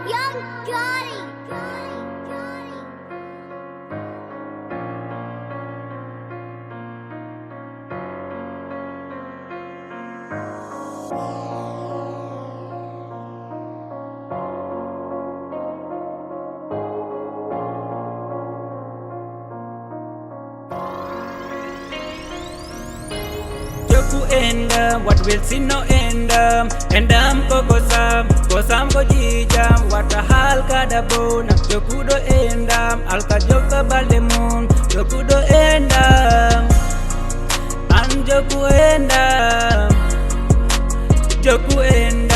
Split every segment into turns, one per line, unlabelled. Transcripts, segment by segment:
Young Gotti.
Joku end, what will see no end. Ko gosam ko jijam. What a hal kada bona. Joku do end, alka joka baldemun. Joku do end, an joku end, joku end,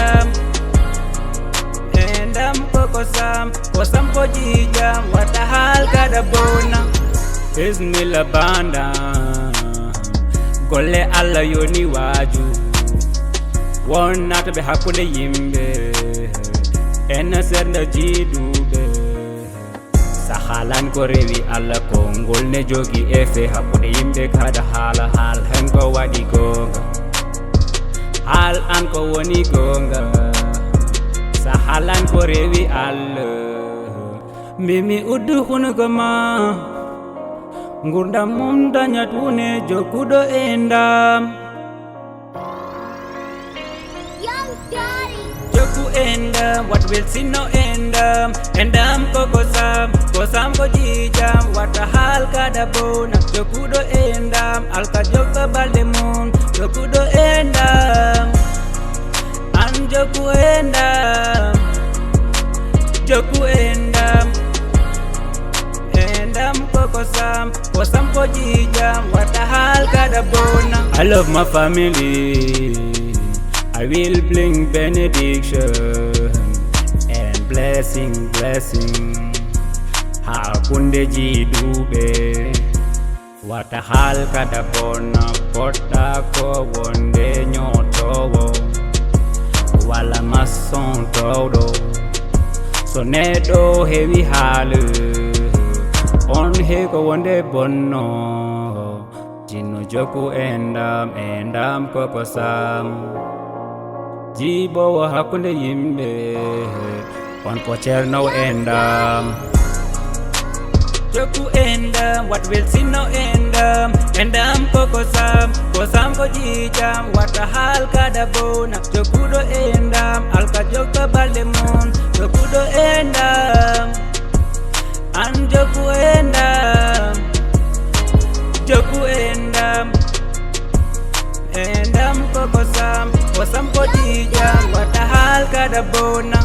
ko gosam ko jijam. What a hal kada bona. Bismillah banda. Golle alla yoni waju wonnata be hakkunde yimɓe en sernde jiiduɓe sahalan ko rewi allah kongol ne jogi efe hakkunde yimɓe kada haala haal hen ko waɗi gonga haal an ko woni gonga sahalan ko rewi allah mbimi uddu hunuko ma ngurdam mum dañatune jokkuɗo endam
Young Gotti.
jokku endam what will see no endam ko gosam ko jijam wata hal kada bona jokkuɗo endam alka jokka balde mum jokkuɗo endam an jokku endam jokku endam ko gosam ko jijam wata hal kada bona. I love my family, I will bring benediction and blessing hakunde jiduɓe wata hal kada bona potta ko wonde nyotowo wala mason towɗo so neɗɗo hewi haalu on he ko wonde bonno jinno joku endam ko gosam jibowo hakkunde yimɓe on ko ceerno endam joku endam what will see no endam ko gosam ko jijam wata hal kada bona jokuɗo endam alka jokka balde mon jokuɗo endam an joku endam ko gosam ko jijam wata hal kada bona.